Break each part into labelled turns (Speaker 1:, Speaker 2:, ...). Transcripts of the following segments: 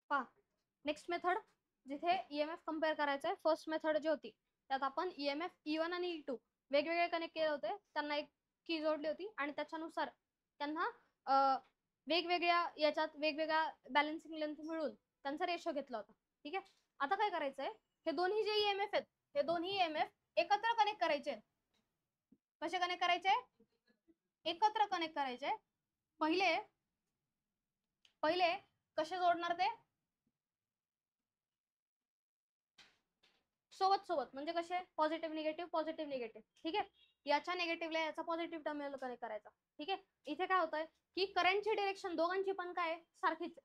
Speaker 1: पहा next method जिथे EMF compare करायचंय. फर्स्ट मेथड जी होती त्यात आपण ईएमएफ E1 आणि E2 वेगवेगळे कनेक्ट केले होते, त्यांना एक की जोडली होती आणि त्याच्यानुसार त्यांना वेगवेगळ्या याच्यात वेगवेगळ्या बॅलन्सिंग लेंथ मिळून त्यांचा रेशो घेतला होता. ठीक आहे. आता काय करायचंय, हे दोन्ही जे ईएमएफ आहेत हे दोन्ही ईएमएफ एकत्र कनेक्ट करायचे. कसे कनेक्ट करायचे? एकत्र कनेक्ट करायचे. पहिले कसे जोडणार ते? सोबत सोबत म्हणजे कसे? Positive negative positive negative. ठीक आहे. याच्या निगेटिव्हला याचा पॉझिटिव्ह टर्मिनल कनेक्ट करायचा. ठीक आहे. इथे काय होतंय की करंटची डिरेक्शन दोघांची पण काय सारखीच,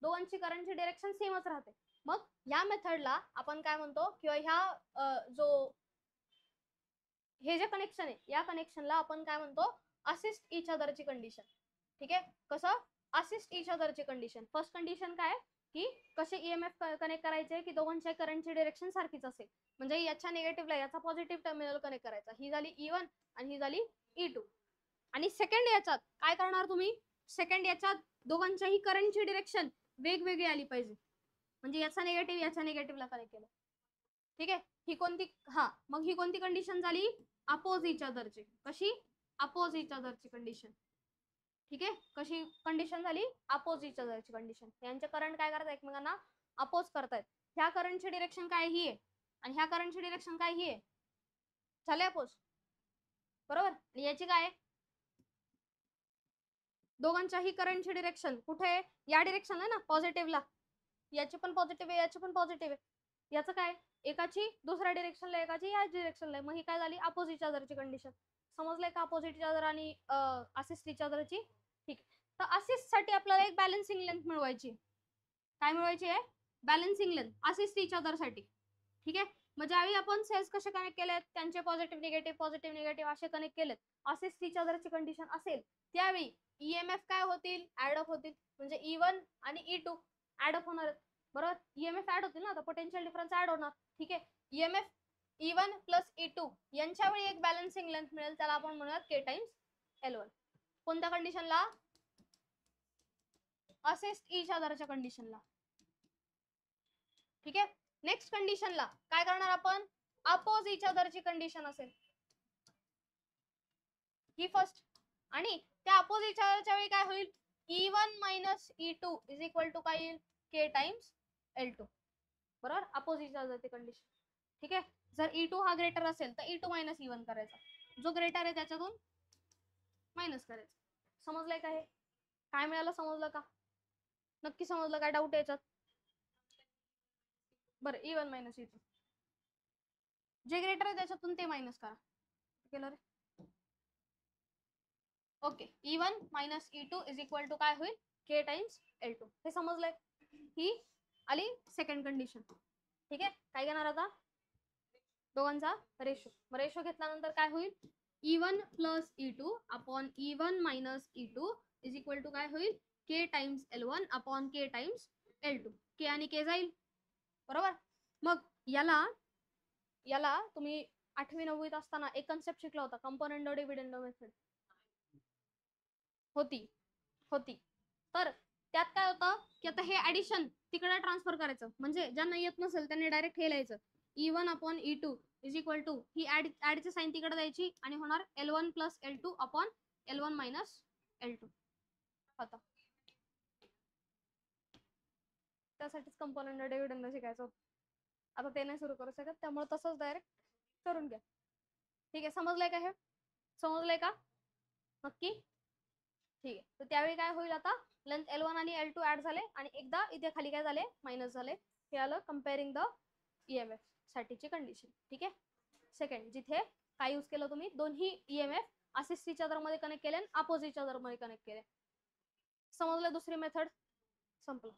Speaker 1: दोघांची करंटची डिरेक्शन सेमच राहते. मग या मेथडला आपण काय म्हणतो, किंवा ह्या जो हे जे कनेक्शन आहे या कनेक्शनला आपण काय म्हणतो, असिस्ट इच अदरची कंडिशन. ठीक आहे. कसं? असिस्ट इच अदरची कंडिशन. फर्स्ट कंडिशन काय की कसे ईएमएफ कनेक्ट करायचे की दोघांच्या करंटची डिरेक्शन सारखीच असेल, म्हणजे याच्या निगेटिव्हला याचा पॉझिटिव्ह टर्मिनल कनेक्ट करायचा. ही झाली E1 आणि ही झाली E2. आणि सेकंड याच्यात काय करणार तुम्ही, सेकंड याच्यात दोघांच्याही करंटची डिरेक्शन वेगवेगळी आली पाहिजे, म्हणजे याचा निगेटिव्ह याच्या निगेटिव्हला कनेक्ट केलं. ठीक आहे. ही कोणती, हा मग ही कोणती कंडिशन झाली? अपोजिट अदरची. कशी? अपोजिट अदरची कंडिशन. ठीक आहे. कशी कंडिशन झाली? अपोजिट अदरची कंडिशन. यांचे करंट काय करतात, एकमेकांना अपोज करतायत. ह्या करंटची डिरेक्शन काय ही आहे आणि ह्या करंटची डिरेक्शन काय ही आहे, झाले अपोज. बरोबर. याची काय, दोघांच्याही करंटची डिरेक्शन कुठे? या डिरेक्शन आहे ना, पॉझिटिव्हला. याची पण पॉझिटिव्ह आहे, याची पण पॉझिटिव्ह आहे. याचं काय, एकाची दुसऱ्या डिरेक्शनला एकाची या डिरेक्शनला. मग ही काय झाली? अपोजिट अदरची कंडिशन. समजलंय का? अपोजिट अदर आणि असिस्ट इच अदरची. ठीक. तर असिस्ट साठी आपल्याला एक बॅलन्सिंग लेंथ मिळवायची. काय मिळवायची आहे? Balancing length assist each other साठी. ठीक आहे. मग ज्यावेळी आपण सेल्स कसे कनेक्ट केलेत, त्यांचे पॉझिटिव्ह निगेटिव्ह असे कनेक्ट केलेत, असिस्ट इच अदरची कंडिशन असेल, त्यावेळी ईएमएफ काय होतील? ऍड अप होतील. म्हणजे E1 आणि E2 ऍड अप होणार. बरोबर. ईएमएफ ऍड होतील ना, आता पोटेन्शियल डिफरन्स ऍड होणार. ठीक आहे. ईएमएफ E1 प्लस E2 यांच्या वेळी एक बॅलन्सिंग लेंथ मिळेल, त्याला आपण म्हणूयात K टाइम्स L1. कोणत्या कंडिशनला? असिस्ट इच अदरच्या कंडिशनला. ठीक आहे. नेक्स्ट कंडिशनला काय करणार आपण? अपोज इच अदरची कंडिशन असेल ही फर्स्ट. आणि त्या अपोज इच अदरच्या वेळी काय होईल? E1 minus E2 is equal to काय येईल? K times L2. बरोबर. अपोज इच अदरची कंडिशन. ठीक आहे. जर E2 हा ग्रेटर असेल तर E2 मायनस E1 करायचा, जो ग्रेटर आहे त्याच्यातून मायनस करायचा. समजलंय का? हे काय मिळालं? समजलं का? नक्की समजलं? काय डाऊट याच्यात? बरं. E1 मायनस E2 जे ग्रेटर आहे त्याच्यातून ते मायनस करा. केलं रे? Okay. E1 minus E2 is equal to काय होईल? K times L2. हे समजलंय? ही आली सेकंड कंडिशन. ठीक आहे. काय घेणार आता? दोघांचा रेशो. रेशो घेतल्यानंतर काय होईल? E1 plus E2 upon E1 minus E2 is equal to काय होईल? K times L1 upon K times L2. K आणि K जाईल. बरोबर. मग याला तुम्ही 8वी 9वीत असताना एक कन्सेप्ट शिकला होता, कंपोनेंट डिव्हिडंड मेथड होती. तर त्यात काय होतं की आता हे ऍडिशन तिकडे ट्रान्सफर करायचं, म्हणजे ज्यांना येत नसेल त्यांनी डायरेक्ट हे लिहायचं. E1 upon E2 is equal to ही ऍडची साइन तिकडे द्यायची आणि होणार L1 plus L2 upon L1 minus L2. आता त्यासाठीच कंपोनेंट डिव्हिडंड शिकायचं. आता ते नाही सुरू करू शकत, त्यामुळे तसंच डायरेक्ट करून घ्या. ठीक आहे. समजलंय का? हे समजलंय का नक्की? ठीक आहे. तर त्यावेळी काय होईल, आता लेंथ L1 आणि L2 ऍड झाले आणि एकदा इथे खाली काय झाले? मायनस झाले. हे आलं कंपेअरिंग द ईएमएफ साठीची कंडिशन. ठीक आहे. सेकंड जिथे काय यूज केलं तुम्ही? दोन्ही ईएमएफ असिस्ट इच अदर मध्ये कनेक्ट केले आणि अपोजिट अदर मध्ये कनेक्ट केले. समजलं? दुसरी मेथड संपलं.